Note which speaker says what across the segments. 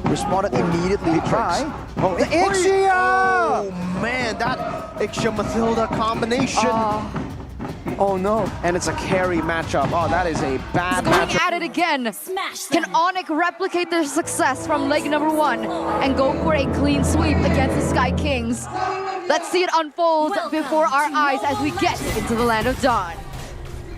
Speaker 1: responded immediately. Try. Oh, the Ixia!
Speaker 2: Oh man, that Ixia Mathilda combination.
Speaker 1: Oh no.
Speaker 2: And it's a carry matchup. Oh, that is a bad
Speaker 3: Going
Speaker 2: matchup.
Speaker 3: at it again. Can ONIC replicate their success from leg number 1 and go for a clean sweep against the Sky Kings? Let's see it unfold before our eyes as we get into the land of dawn.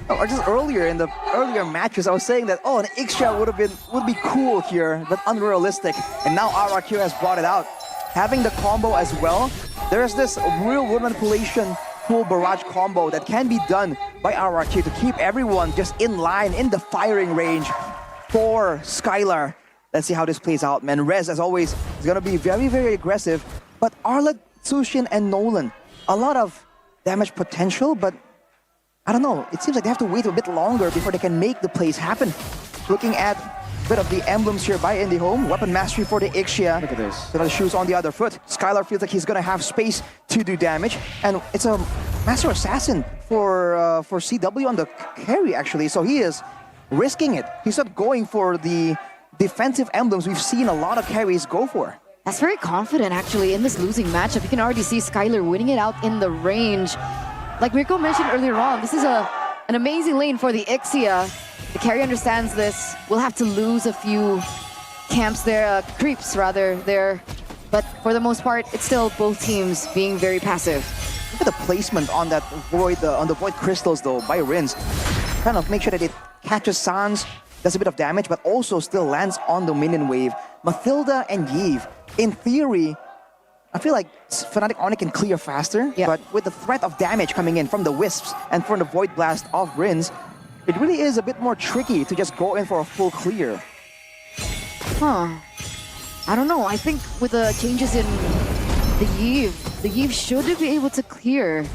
Speaker 1: Or just earlier in the earlier matches, I was saying that an Ixia would be cool here, but unrealistic. And now RRQ has brought it out. Having the combo as well, there's this real world manipulation full barrage combo that can be done by RRQ to keep everyone just in line, in the firing range for Skylar. Let's see how this plays out, man. Rez, as always, is going to be very, very aggressive. But Arlet, Sushin, and Nolan, a lot of damage potential, but I don't know. It seems like they have to wait a bit longer before they can make the plays happen. Looking at a bit of the emblems here by IndyHome. Weapon mastery for the Ixia.
Speaker 2: Look at this.
Speaker 1: The shoes on the other foot. Skylar feels like he's going to have space to do damage. And it's a Master Assassin for CW on the carry, actually. So he is risking it. He's not going for the defensive emblems we've seen a lot of carries go for.
Speaker 3: That's very confident, actually, in this losing matchup. You can already see Skylar winning it out in the range. Like Mirko mentioned earlier on, this is an amazing lane for the Ixia. The carry understands this. We'll have to lose a few camps there, creeps rather there. But for the most part, it's still both teams being very passive.
Speaker 1: Look at the placement on that void, on the void crystals though by Rins. Kind of make sure that it catches Sans, does a bit of damage, but also still lands on the minion wave. Mathilda and Yves, in theory, I feel like FNATIC ONIC can clear faster, but with the threat of damage coming in from the Wisps and from the Void Blast of Rins, it really is a bit more tricky to just go in for a full clear.
Speaker 3: I don't know. I think with the changes in the Yves should be able to clear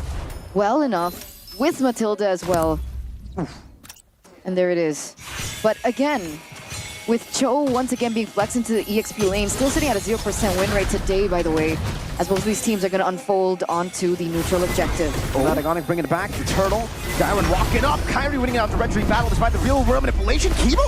Speaker 3: well enough with Mathilda as well. And there it is. But again, with Cho once again being flexed into the EXP lane, still sitting at a 0% win rate today, by the way, as both of these teams are going to unfold onto the neutral objective.
Speaker 2: FNATIC ONIC bringing it back. The Turtle. Darren walking up. Kyrie winning out the Red Tree battle despite the real world manipulation. Kimo,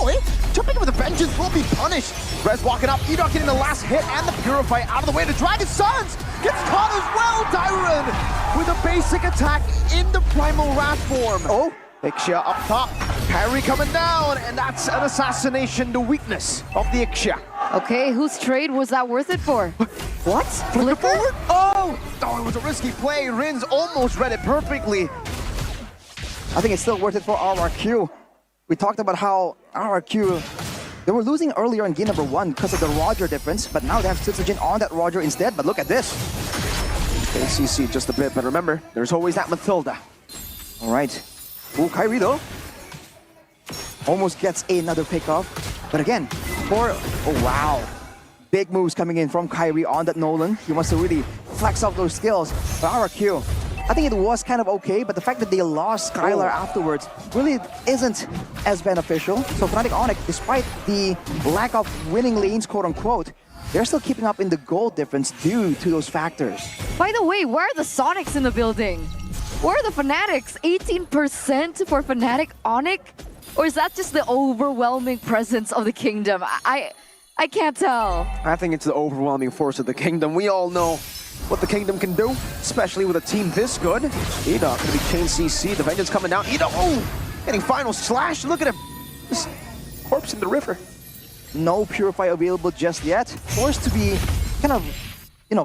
Speaker 2: jumping in with a vengeance will be punished. Rez walking up. Edok getting the last hit and the Purify out of the way. The Dragon Sons gets caught as well. Dyron with a basic attack in the Primal Wrath form. Ixia up top, Kyrie coming down, and that's an assassination, the weakness of the Ixia.
Speaker 3: Okay, whose trade was that worth it for? What?
Speaker 2: Flicker forward? Oh, it was a risky play. Rins almost read it perfectly.
Speaker 1: I think it's still worth it for RRQ. We talked about how RRQ, they were losing earlier in game number 1 because of the Roger difference, but now they have Citizen on that Roger instead, but look at this.
Speaker 2: ACC just a bit, but remember, there's always that Mathilda.
Speaker 1: All right. Ooh, Kyrie though. Almost gets another pick off. But again, oh wow. Big moves coming in from Kyrie on that Nolan. He wants to really flex out those skills. But RRQ, I think it was kind of okay, but the fact that they lost Skylar afterwards really isn't as beneficial. So FNATIC ONIC, despite the lack of winning lanes, quote unquote, they're still keeping up in the goal difference due to those factors.
Speaker 3: By the way, where are the Sonics in the building? Where are the Fanatics? 18% for FNATIC ONIC? Or is that just the overwhelming presence of the Kingdom? I can't tell.
Speaker 2: I think it's the overwhelming force of the Kingdom. We all know what the Kingdom can do, especially with a team this good. Edok going to be chain CC. The Vengeance coming down. Edok, getting final slash. Look at him. Just corpse in the river.
Speaker 1: No Purify available just yet. Forced to be kind of,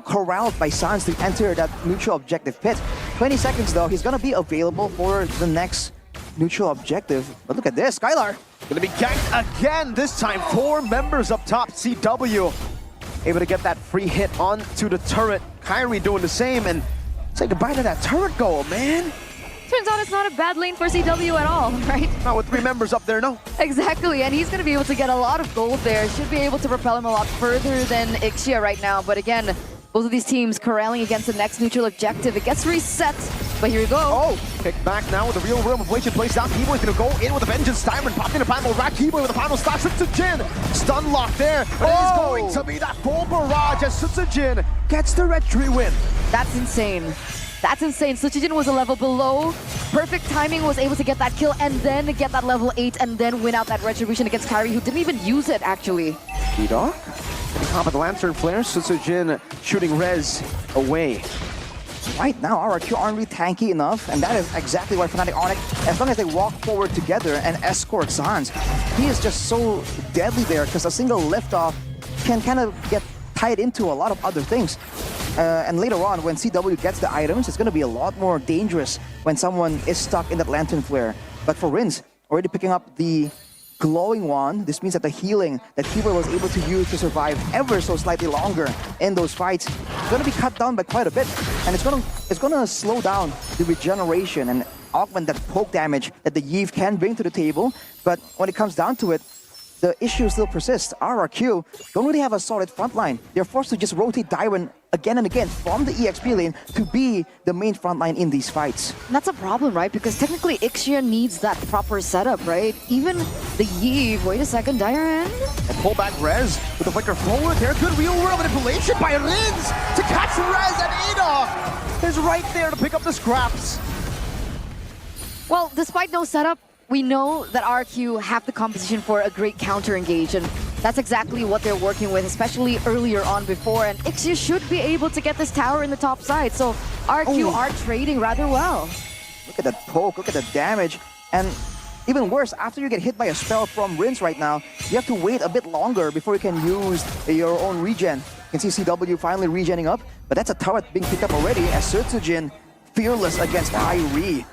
Speaker 1: corralled by Sans to enter that neutral objective pit. 20 seconds though, he's gonna be available for the next neutral objective. But look at this, Skylar.
Speaker 2: Gonna be ganked again, this time 4 members up top. CW able to get that free hit onto the turret. Kyrie doing the same, and say goodbye to that turret goal, man.
Speaker 3: Turns out it's not a bad lane for CW at all, right?
Speaker 2: Not with 3 members up there, no.
Speaker 3: Exactly, and he's going to be able to get a lot of gold there. Should be able to propel him a lot further than Ixia right now. But again, both of these teams corralling against the next neutral objective. It gets reset, but here we go.
Speaker 2: Pick back now with the real world manipulation placed down. Keyboy's going to go in with a vengeance. Tyron popping a primal rack. Keyboy with a final slash. Sutsujin stun lock there. But it is going to be that full barrage as Sutsujin gets the red tree win.
Speaker 3: That's insane. That's insane. Sutsujin was a level below. Perfect timing, was able to get that kill and then get that level 8 and then win out that retribution against Kyrie, who didn't even use it actually.
Speaker 2: Edok top of the Lantern Flare. Sutsujin shooting Rez away.
Speaker 1: Right now, RRQ aren't really tanky enough, and that is exactly why FNATIC ONIC, as long as they walk forward together and escort Sans, he is just so deadly there, because a single liftoff can kind of get tied into a lot of other things. And later on, when CW gets the items, it's going to be a lot more dangerous when someone is stuck in that Lantern Flare. But for Rins, already picking up the glowing wand, this means that the healing that Kiba was able to use to survive ever so slightly longer in those fights is going to be cut down by quite a bit. And it's going to slow down the regeneration and augment that poke damage that the Yve can bring to the table. But when it comes down to it, the issue still persists. RRQ don't really have a solid front line. They're forced to just rotate Dairon again and again from the EXP lane to be the main front line in these fights.
Speaker 3: And that's a problem, right? Because technically Ixia needs that proper setup, right? Even the Yve, wait a second, Dairon.
Speaker 2: And pull back Rez with a flicker forward there. Good real world manipulation by Rins to catch Rez, and Ada is right there to pick up the scraps.
Speaker 3: Well, despite no setup, we know that RRQ have the composition for a great counter engage, and that's exactly what they're working with, especially earlier on before. And Ixia should be able to get this tower in the top side, so RRQ are trading rather well.
Speaker 1: Look at that poke, look at the damage, and even worse, after you get hit by a spell from Rins right now, you have to wait a bit longer before you can use your own regen. You can see CW finally regenning up, but that's a turret being picked up already as Sutsujin fearless against Kyrie.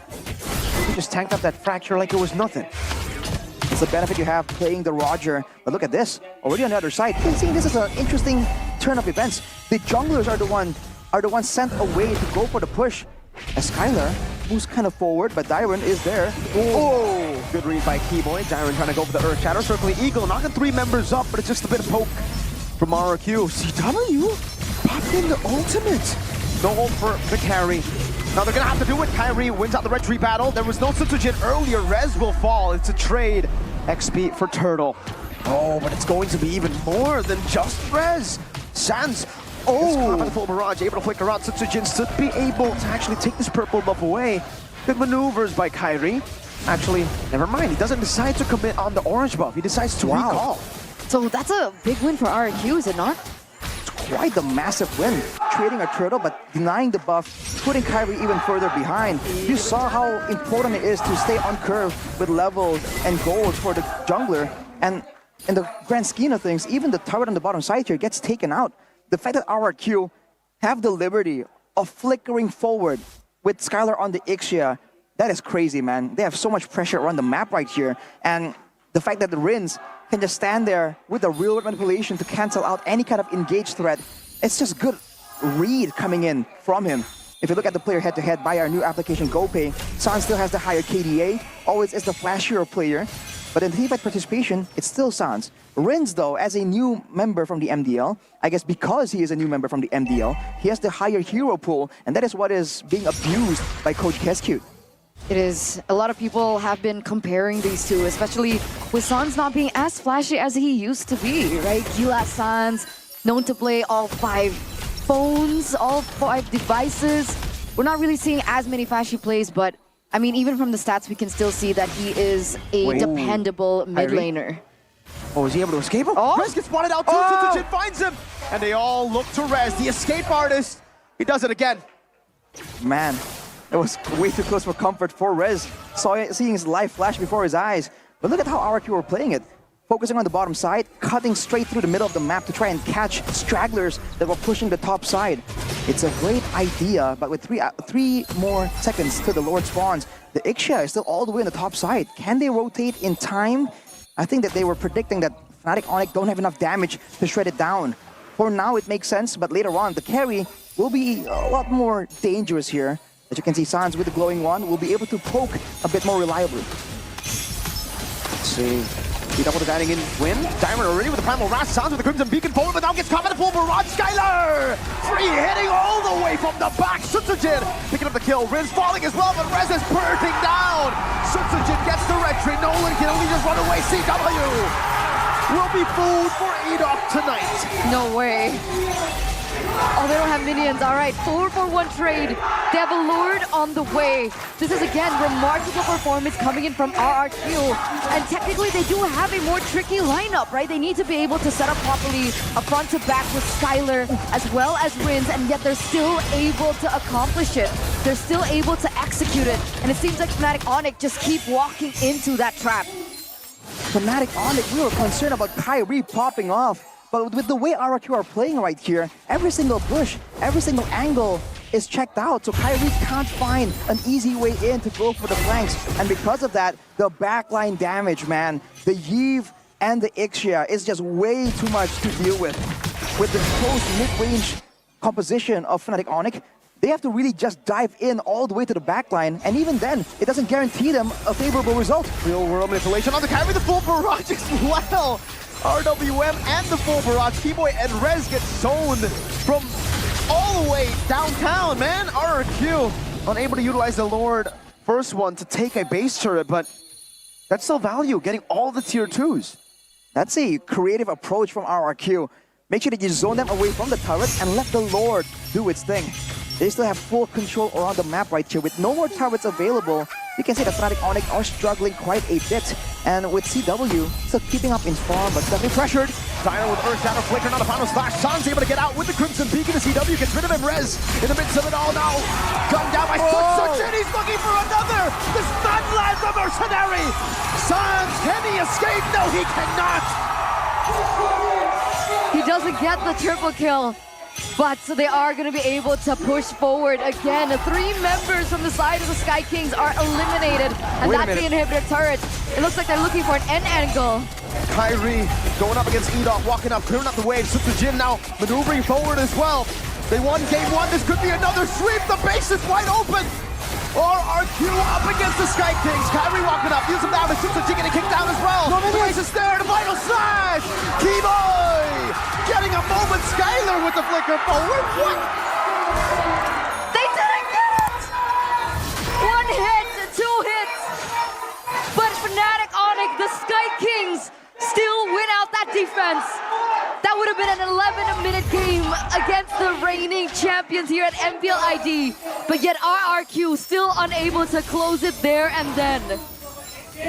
Speaker 2: He just tanked up that fracture like it was nothing.
Speaker 1: It's the benefit you have playing the Roger. But look at this, already on the other side. You can see this is an interesting turn of events. The junglers are the ones sent away to go for the push. As Skylar moves kind of forward, but Dairon is there.
Speaker 2: Oh, good read by Keyboy. Dairon trying to go for the Earth Shadow. Circling Eagle, knocking 3 members up, but it's just a bit of poke from RRQ. CW popped in the ultimate. No ult for the carry. Now they're gonna have to do it. Kyrie wins out the Red Tree battle. There was no Sutsujin earlier. Rez will fall. It's a trade. XP for Turtle. Oh, but it's going to be even more than just Rez. Sans. Oh, the full barrage, able to flick around. Sutsujin should be able to actually take this purple buff away. Good maneuvers by Kyrie. Actually, never mind. He doesn't decide to commit on the orange buff. He decides to recall.
Speaker 3: So that's a big win for RRQ, is it not?
Speaker 1: Quite the massive win, trading a turtle but denying the buff, putting Kyrie even further behind. You saw how important it is to stay on curve with levels and gold for the jungler, and in the grand scheme of things, even the turret on the bottom side here gets taken out. The fact that RRQ have the liberty of flickering forward with Skylar on the Ixia, that is crazy, man. They have so much pressure around the map right here, and the fact that the Rins can just stand there with a real manipulation to cancel out any kind of engaged threat. It's just good read coming in from him. If you look at the player head-to-head by our new application GoPay, Sans still has the higher KDA, always is the flashier player, but in teamfight participation, it's still Sans. Rins, though, as a new member from the MDL, I guess because he is a new member from the MDL, he has the higher hero pool, and that is what is being abused by Coach Keskute.
Speaker 3: It is. A lot of people have been comparing these two, especially with Sans not being as flashy as he used to be, right? Gilat Sans, known to play all 5 phones, all 5 devices. We're not really seeing as many flashy plays, but I mean, even from the stats, we can still see that he is a dependable mid laner.
Speaker 2: Oh, is he able to escape him?
Speaker 3: Oh.
Speaker 2: Rez gets spotted out too. Sutsujin finds him, and they all look to Rez, the escape artist. He does it again.
Speaker 1: Man, it was way too close for comfort for Rez, seeing his life flash before his eyes. But look at how RRQ were playing it. Focusing on the bottom side, cutting straight through the middle of the map to try and catch stragglers that were pushing the top side. It's a great idea, but with 3 more seconds to the Lord spawns, the Ixia is still all the way on the top side. Can they rotate in time? I think that they were predicting that FNATIC ONIC don't have enough damage to shred it down. For now, it makes sense, but later on, the carry will be a lot more dangerous here. As you can see, Sans with the glowing wand will be able to poke a bit more reliably.
Speaker 2: Let's see. He double dividing in win. Diamond already with the primal wrath. Sans with the crimson beacon forward, but now gets caught by the full barrage. Skylar! Free hitting all the way from the back. Sutsujin picking up the kill. Riz falling as well, but Rez is burning down. Sutsujin gets the red tree. Nolan can only just run away. CW will be food for Edok tonight.
Speaker 3: No way. Oh, they don't have minions. All right, 4-for-1 trade. They have a Lord on the way. This is, again, remarkable performance coming in from RRQ. And technically, they do have a more tricky lineup, right? They need to be able to set up properly a front to back with Skylar as well as Rins, and yet they're still able to accomplish it. They're still able to execute it. And it seems like FNATIC ONIC just keep walking into that trap.
Speaker 1: FNATIC ONIC, we were concerned about Kyrie popping off. But with the way RRQ are playing right here, every single push, every single angle is checked out. So Kyrie can't find an easy way in to go for the flanks. And because of that, the backline damage, man, the Yves and the Ixia is just way too much to deal with. With the close mid-range composition of FNATIC ONIC, they have to really just dive in all the way to the backline, and even then, it doesn't guarantee them a favorable result.
Speaker 2: Real world manipulation on the Kyrie, the full barrage as well. RWM and the full barrage. T-Boy and Rez get zoned from all the way downtown, man. RRQ unable to utilize the Lord first one to take a base turret, but that's still value, getting all the tier 2s.
Speaker 1: That's a creative approach from RRQ. Make sure that you zone them away from the turret and let the Lord do its thing. They still have full control around the map right here. With no more turrets available, you can see that FNATIC ONIC are struggling quite a bit. And with CW still keeping up in farm, but definitely pressured.
Speaker 2: Dino with Earth Shadow Flicker, not a final splash. San's able to get out with the Crimson Beacon. The CW gets rid of him. Rez in the midst of it all now. Gunned down by Such, and he's looking for another. The stun lands the mercenary. Sans, can he escape? No, he cannot.
Speaker 3: He doesn't get the triple kill. But they are going to be able to push forward again. 3 members from the side of the Sky Kings are eliminated. And that's the inhibitor turret. It looks like they're looking for an end angle.
Speaker 2: Kyrie going up against Edok, walking up, clearing up the wave. Super Jin now maneuvering forward as well. They won game 1. This could be another sweep. The base is wide open. RRQ up against the Sky Kings. Kyrie walking up, use him down. Super Jin getting kicked down as well. Blaze is there. The final slash. Keyboy getting a moment. Skylar with the flicker forward. What?
Speaker 3: They didn't get it! 1 hit, 2 hits. But FNATIC ONIC, the Sky Kings, still win out that defense. That would have been an 11-minute game against the reigning champions here at MPL ID. But yet RRQ still unable to close it there and then.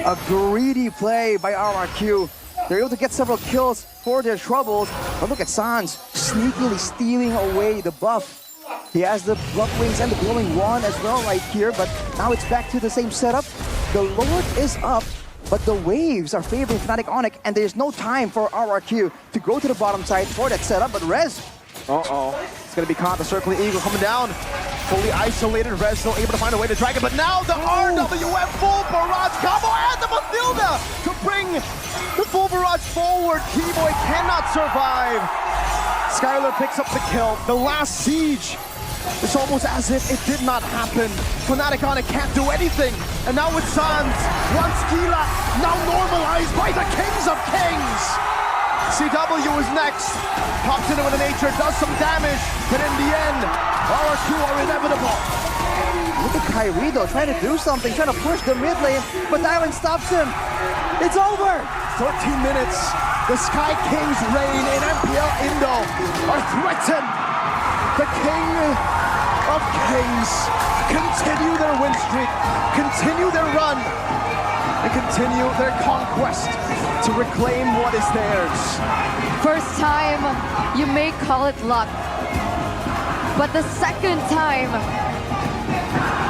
Speaker 1: A greedy play by RRQ. They're able to get several kills for their troubles. But look at Sans sneakily stealing away the buff. He has the Blood Wings and the Glowing Wand as well right here. But now it's back to the same setup. The Lord is up, but the waves are favoring FNATIC ONIC, and there's no time for RRQ to go to the bottom side for that setup. But Rez,
Speaker 2: it's gonna be caught. The Circling Eagle coming down, fully isolated. Rez still able to find a way to drag it, but now the RWM full barrage combo and the Mathilda to bring the full barrage forward. Keyboy cannot survive. Skylar picks up the kill. The last siege. It's almost as if it did not happen. FNATIC ONIC can't do anything. And now with Sans, one Skila, now normalized by the Kings of Kings. CW is next. Pops into it with a nature, does some damage, but in the end, RRQ are inevitable.
Speaker 1: look at Kyrie though, trying to do something, trying to push the mid lane, but Dylan stops him. It's over.
Speaker 2: 13 minutes. The Sky Kings reign in MPL Indo are threatened. The King of Kings continue their win streak, continue their run, and continue their conquest to reclaim what is theirs.
Speaker 3: First time, you may call it luck, but the second time,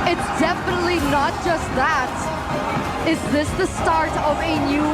Speaker 3: it's definitely not just that. Is this the start of a new